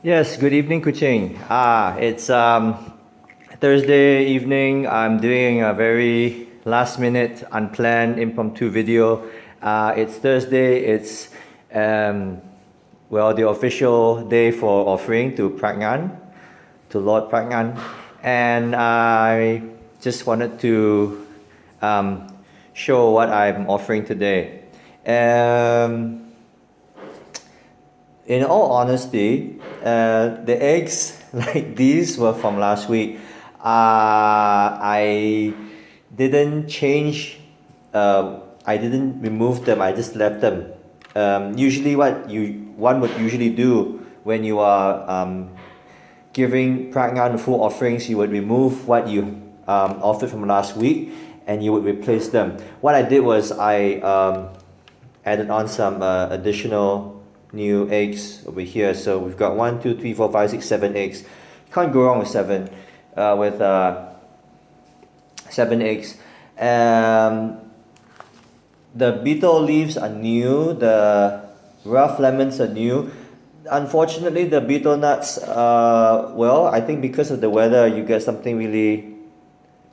Yes, good evening, Kuching. It's Thursday evening. I'm doing a very last minute, unplanned, impromptu video. It's Thursday. It's um, the official day for offering to Ngan, to Lord Ngan, and I just wanted to um, show what I'm offering today. Um, in all honesty, the eggs like these were from last week. I didn't change. I didn't remove them. I just left them. Usually, what one would usually do when you are giving Pragnan full offerings, you would remove what you offered from last week, and you would replace them. What I did was I added on some additional new eggs over here. So we've got 1, 2, 3, 4, 5, 6, 7 eggs. You can't go wrong with seven. With 7 eggs. The beetle leaves are new. The rough lemons are new. Unfortunately, the beetle nuts. I think because of the weather, you get something really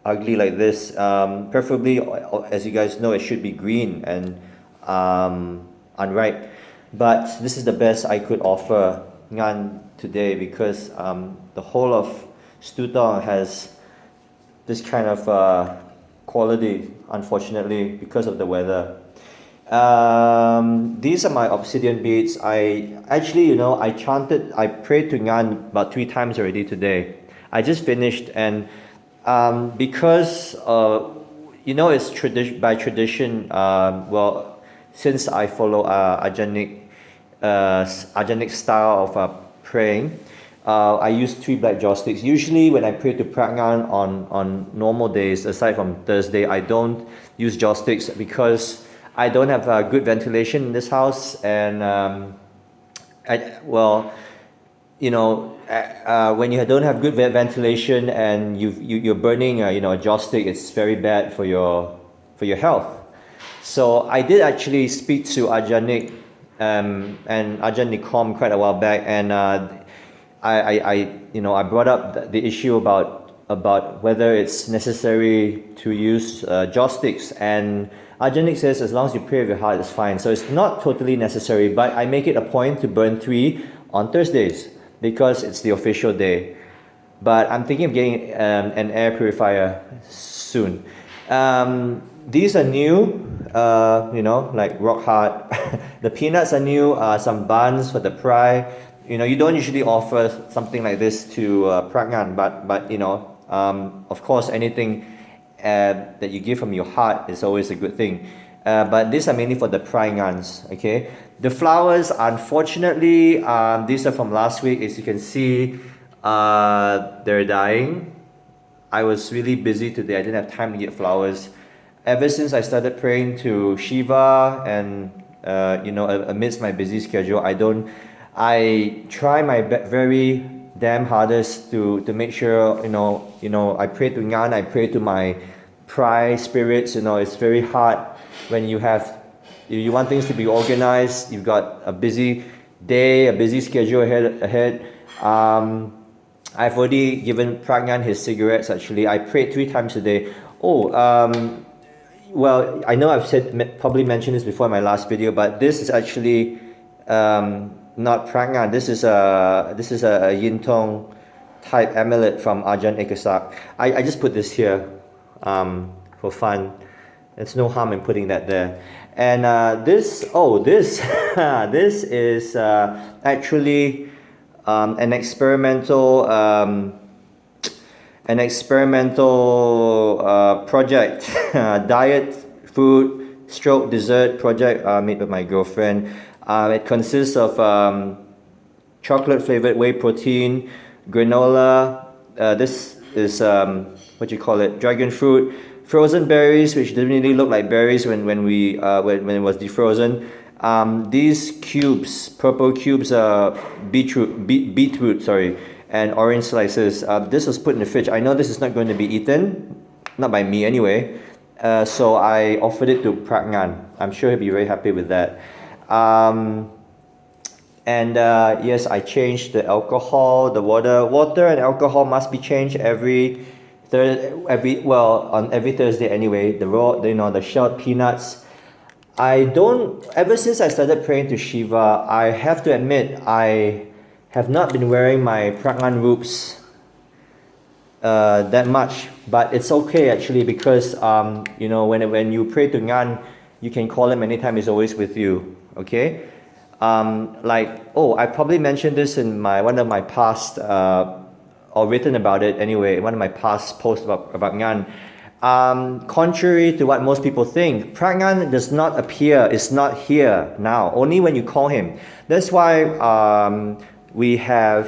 ugly like this. Preferably, as you guys know, it should be green and unripe. But this is the best I could offer Ngan today because the whole of Stutong has this kind of quality, unfortunately, because of the weather. These are my obsidian beads. I actually, I prayed to Ngan about 3 times already today. I just finished, and because it's by tradition. Since I follow Ajanic style of praying, I use 3 black joss sticks. Usually, when I pray to Pragnan on normal days, aside from Thursday, I don't use joss sticks because I don't have good ventilation in this house, and when you don't have good ventilation and you're burning a joss stick, it's very bad for your health. So I did actually speak to Ajanik and Ajanikom quite a while back, and I brought up the issue about whether it's necessary to use joss sticks, and Ajanik says as long as you pray with your heart, it's fine. So it's not totally necessary, but I make it a point to burn 3 on Thursdays because it's the official day. But I'm thinking of getting an air purifier soon. These are new, like rock hard. The peanuts are new. Some buns for the fry. You don't usually offer something like this to Pragnan, but of course, anything that you give from your heart is always a good thing. But these are mainly for the Prangans, okay? The flowers, unfortunately, these are from last week. As you can see, they're dying. I was really busy today. I didn't have time to get flowers. Ever since I started praying to Shiva and amidst my busy schedule, I try my very damn hardest to make sure I pray to Ngan, I pray to my pride spirits. It's very hard when you want things to be organized. You've got a busy day, a busy schedule ahead. I've already given Pragnan his cigarettes. Actually, I prayed 3 times a day. I know I've probably mentioned this before in my last video, but this is actually not Pragnan. This is a Yintong type amulet from Ajahn Ekasak. I just put this here for fun. There's no harm in putting that there. And this this is actually an experimental project, diet food stroke dessert project made by my girlfriend. It consists of chocolate flavored whey protein, granola. This is dragon fruit, frozen berries, which didn't really look like berries when it was defrozen. These cubes, purple cubes, are beetroot, sorry, and orange slices. This was put in the fridge. I know this is not going to be eaten, not by me anyway. So I offered it to Pragnan. I'm sure he'll be very happy with that. And yes, I changed the alcohol, the water. Water and alcohol must be changed every Thursday anyway. The raw, the shelled peanuts. I don't. Ever since I started praying to Shiva, I have to admit I have not been wearing my Ngan robes that much, but it's okay actually because when you pray to Ngan, you can call him anytime. He's always with you. Okay. I probably mentioned this in one of my past or written about it anyway, one of my past posts about Ngan. Contrary to what most people think, Ngan does not appear, is not here now, only when you call him. That's why we have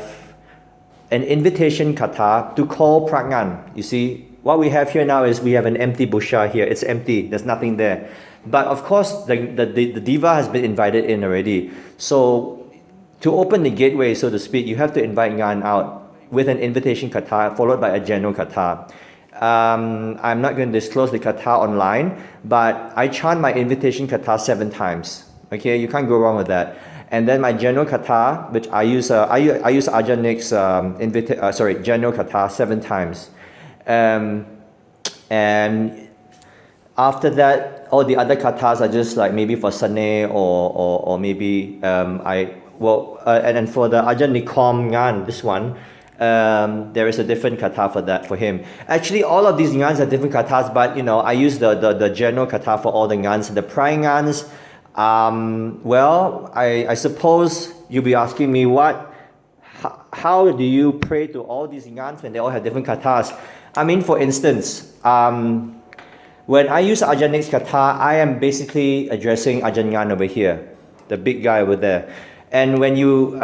an invitation kata to call Ngan. You see, what we have here now is we have an empty busha here. It's empty, there's nothing there. But of course, the diva has been invited in already. So to open the gateway, so to speak, you have to invite Ngan out with an invitation kata followed by a general kata. I'm not going to disclose the kata online, but I chant my invitation kata 7 times. Okay, you can't go wrong with that. And then my general kata, which I use Ajahn Nick's general kata 7 times. And after that, all the other katas are just like maybe for Sunday or maybe and then for the Ajahn Nikom Ngan, this one, there is a different kata for him. Actually, all of these Ngans are different katas, but I use the general kata for all the Ngans. The prime Ngans, I suppose you'll be asking me how do you pray to all these Ngans when they all have different katas? I mean, for instance, when I use Ajahn Nick's kata, I am basically addressing Ajahn Ngan over here, the big guy over there. And when you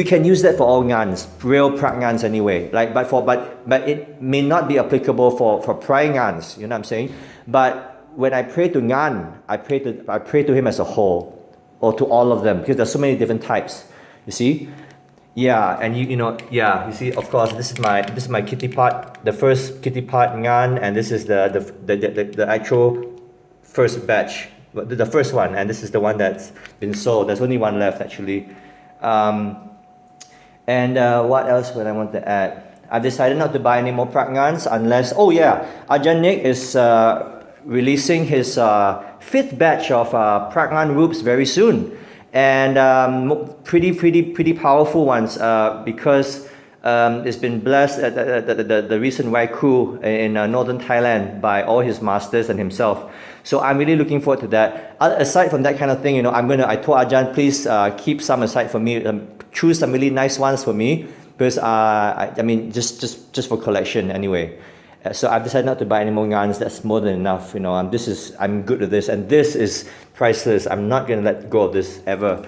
can use that for all Ngans, real Prak Ngans anyway. But it may not be applicable for Prai Ngans, you know what I'm saying? But when I pray to Ngan, I pray to him as a whole, or to all of them, because there's so many different types. You see? Yeah, and you see, of course, this is my kitty pot, the first kitty pot Ngan, and this is the actual first batch, the first one, and this is the one that's been sold. There's only one left actually. What else would I want to add? I've decided not to buy any more Prak Ngans unless, Ajahn Nick is releasing his 5th batch of Prak Ngan robes very soon. And pretty powerful ones because it's been blessed at the recent Waiku in northern Thailand by all his masters and himself. So I'm really looking forward to that. Aside from that kind of thing, I told Ajahn, please keep some aside for me. Choose some really nice ones for me because just for collection anyway. So I've decided not to buy any more Ngans. That's more than enough. I'm good with this, and this is priceless. I'm not going to let go of this ever.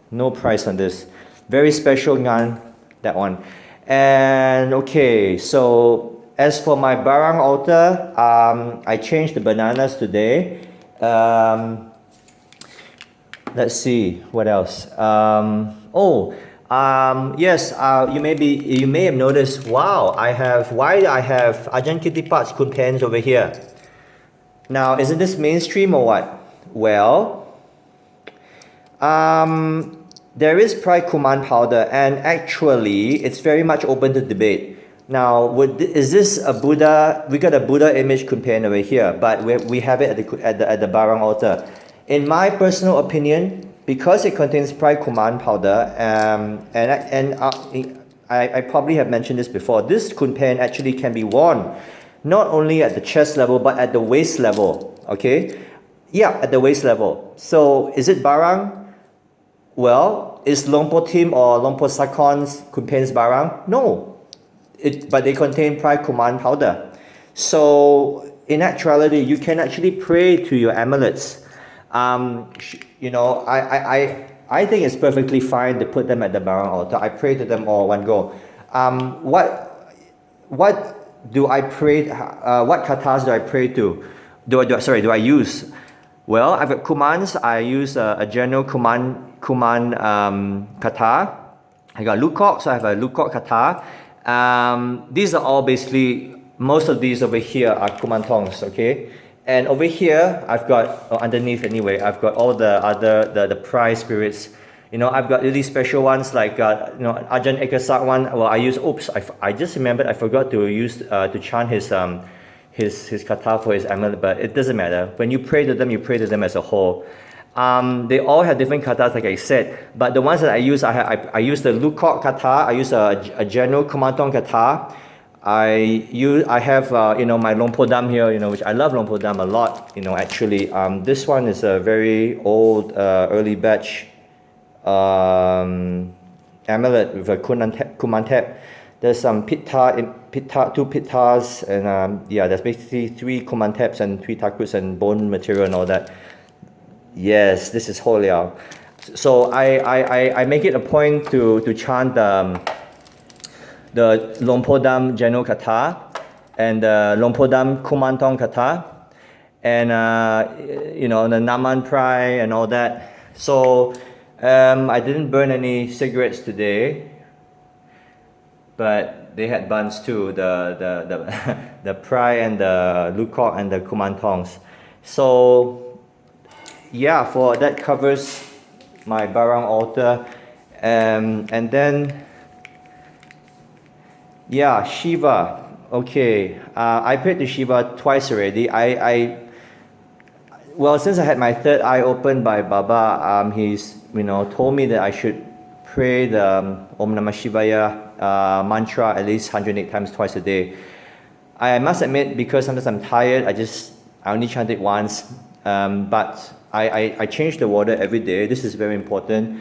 No price on this. Very special Ngan, that one. And okay, so as for my barang altar, I changed the bananas today. Let's see what else. Yes, you may have noticed. Wow, I have Ajahn Kittipat's kun pens over here. Now, isn't this mainstream or what? Well, there is Pride Kuman powder, and actually, it's very much open to debate. Now, is this a Buddha? We got a Buddha image kun pen over here, but we have it at the barang altar. In my personal opinion, because it contains Pride Kuman powder, I probably have mentioned this before, this kun pen actually can be worn not only at the chest level but at the waist level. Okay? Yeah, at the waist level. So is it barang? Well, is Lompo Tim or Lompo Sakon's kun pens barang? No. But they contain Pride Kuman powder. So in actuality, you can actually pray to your amulets. I think it's perfectly fine to put them at the barang altar. I pray to them all one go. What do I pray? What katas do I pray to? Do I use? Well, I've got kumans. I use a general kuman kata. I got lukok, so I have a lukok kata. These are all basically, most of these over here are kumantongs, okay? And over here, I've got, underneath anyway, I've got all the other, the prize spirits. You know, I've got really special ones like, you know, Ajahn Ekasak one. Well, I use, I just remembered I forgot to use, to chant his kata for his amulet, but it doesn't matter. When you pray to them, you pray to them as a whole. They all have different katas, like I said, but the ones that I use, I use the Lukok kata, I use a general Kumantong kata. I have you know, my Lompodam here, you know, which I love Lompodam a lot, you know, actually. This one is a very old early batch amulet with a Kumantep. There's some pitta, two pittas, and yeah, there's basically 3 Kumanteps and 3 takuts and bone material and all that. Yes, this is Holiao. So I make it a point to chant the Lompodam General Kata and the Lompodam Kumantong Kata and you know, the Naman Prai and all that. So I didn't burn any cigarettes today, but they had buns too, the Prai and the Lukok and the Kumantongs. So yeah, for that covers my Barang altar. And then yeah, Shiva. Okay, I prayed to Shiva twice already. Well, since I had my third eye opened by Baba, he's, you know, told me that I should pray the Om Namah Shivaya mantra at least 108 times twice a day. I must admit, because sometimes I'm tired, I only chant it once. But I change the water every day. This is very important.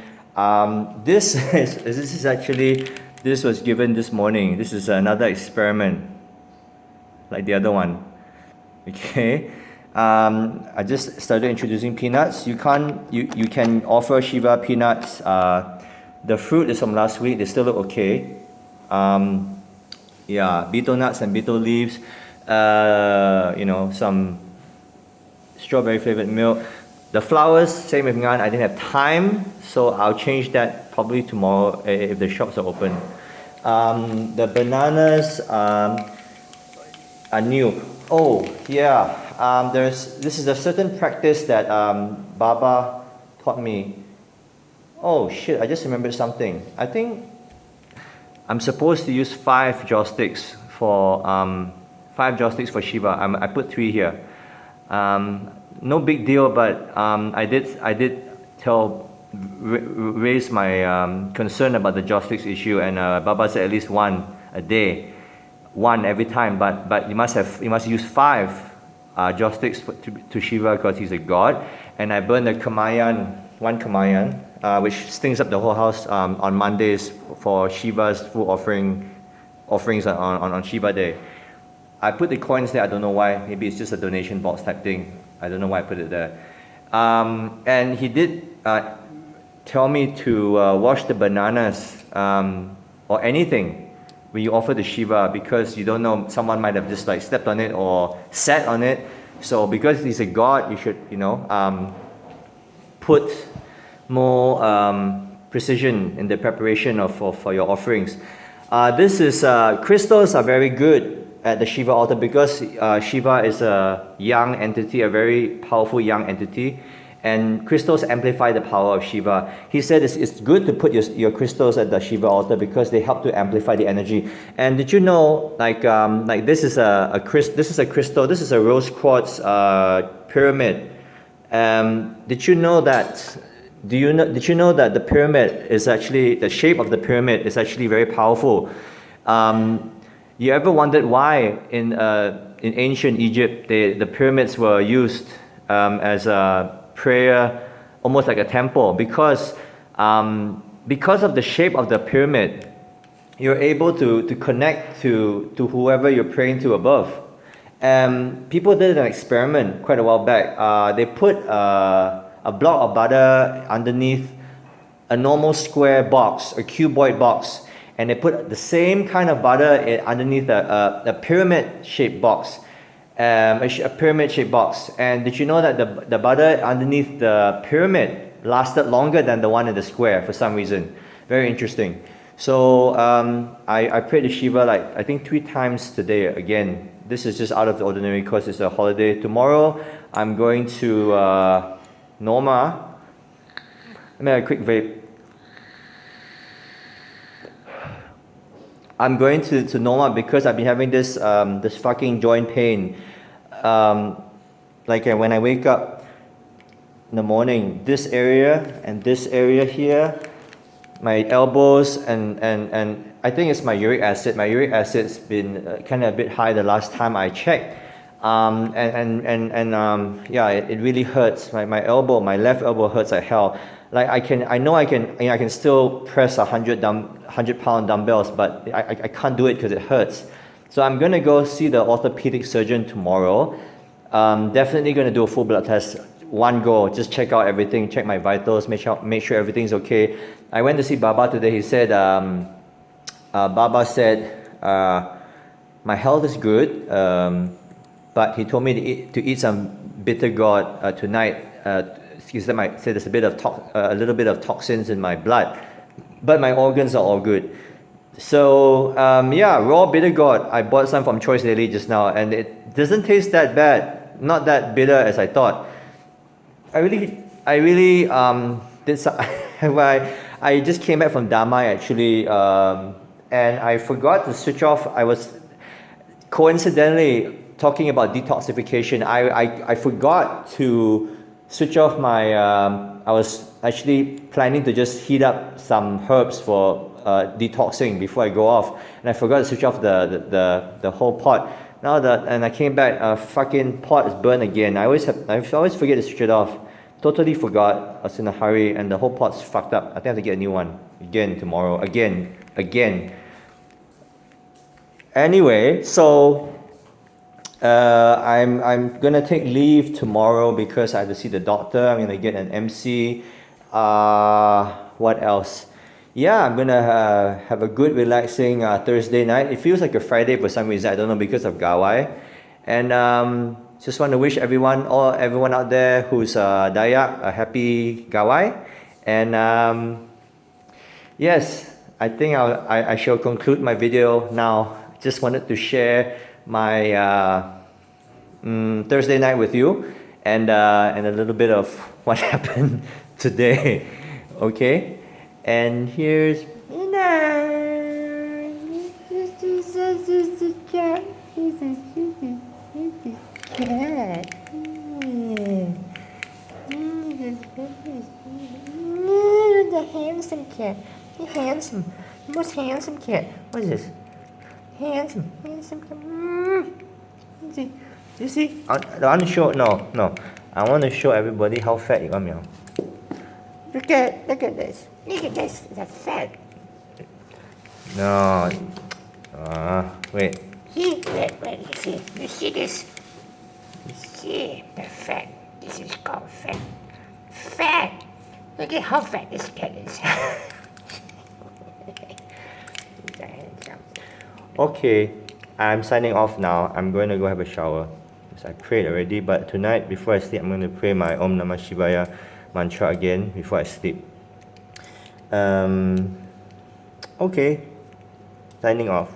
This was given this morning. This is another experiment, like the other one. Okay. I just started introducing peanuts. You can offer Shiva peanuts. The fruit is from last week. They still look okay. Yeah, betel nuts and betel leaves. You know, some strawberry flavored milk. The flowers, same with Ngan. I didn't have time, so I'll change that probably tomorrow if the shops are open. The bananas are new. Oh yeah, this is a certain practice that Baba taught me. Oh shit! I just remembered something. I think I'm supposed to use 5 joysticks for Shiva. I put 3 here. No big deal, but I did raise my concern about the joysticks issue, and Baba said at least 1 a day, 1 every time. But you must use 5 joysticks to Shiva because he's a god. And I burned a Kamayan, 1 Kamayan, which stings up the whole house on Mondays for Shiva's full offerings on Shiva Day. I put the coins there. I don't know why. Maybe it's just a donation box type thing. I don't know why I put it there. And he did tell me to wash the bananas or anything when you offer to Shiva, because you don't know, someone might have just like stepped on it or sat on it. So because he's a god, you should, you know, put more precision in the preparation for your offerings. This is crystals are very good at the Shiva altar because Shiva is a young entity, a very powerful young entity, and crystals amplify the power of Shiva. He said it's good to put your crystals at the Shiva altar because they help to amplify the energy. And did you know, like this is a crystal, this is a rose quartz pyramid. Did you know that? Did you know that the pyramid is actually, the shape of the pyramid is actually very powerful? You ever wondered why in ancient Egypt the pyramids were used as a prayer, almost like a temple? Because of the shape of the pyramid, you're able to connect to whoever you're praying to above. People did an experiment quite a while back. They put a block of butter underneath a normal square box, a cuboid box, and they put the same kind of butter underneath a pyramid-shaped box, a pyramid-shaped box. And did you know that the butter underneath the pyramid lasted longer than the one in the square for some reason? Very interesting. So I prayed to Shiva like I think 3 times today again. this is just out of the ordinary because it's a holiday. Tomorrow, I'm going to Norma. Let me have a quick vape. I'm going to Norma because I've been having this this fucking joint pain. When I wake up in the morning, this area and this area here, my elbows and I think it's my uric acid. My uric acid's been kind of a bit high the last time I checked. Yeah, it really hurts. My elbow, my left elbow hurts like hell. Like I can still press 100-pound dumbbells, but I can't do it because it hurts. So I'm gonna go see the orthopedic surgeon tomorrow. Definitely gonna do a full blood test. One go, just check out everything, check my vitals, make sure everything's okay. I went to see Baba today. He said, Baba said, my health is good, but he told me to eat some bitter gourd tonight. He said there's a little bit of toxins in my blood, but my organs are all good. So yeah, raw bitter gourd. I bought some from Choice Daily just now, and it doesn't taste that bad. Not that bitter as I thought. I really did some. I just came back from Damai actually, and I forgot to switch off. I was coincidentally talking about detoxification. I forgot to switch off my. I was actually planning to just heat up some herbs for detoxing before I go off, and I forgot to switch off the whole pot. And I came back, fucking pot is burned again. I always forget to switch it off. Totally forgot. I was in a hurry, and the whole pot's fucked up. I think I have to get a new one again tomorrow. Again. Anyway, so I'm gonna take leave tomorrow because I have to see the doctor. I'm gonna get an MC. What else? Yeah, I'm gonna have a good relaxing Thursday night. It feels like a Friday for some reason. I don't know, because of Gawai. And just want to wish everyone out there who's Dayak a happy Gawai. And yes, I think I shall conclude my video now. Just wanted to share my Thursday night with you, and a little bit of what happened today. Okay, and here's the handsome cat. You're handsome. Most handsome cat. What is this? Handsome cat. You see? I want to show. No. I want to show everybody how fat you are, Meow. Look at this. Look at this. That's fat. No. Wait. See? Wait. You see this? You see the fat. This is called fat. Fat. Look at how fat this cat is. Okay, I'm signing off now. I'm going to go have a shower. I prayed already, but tonight before I sleep, I'm going to pray my Om Namah Shivaya mantra again before I sleep. Okay, signing off.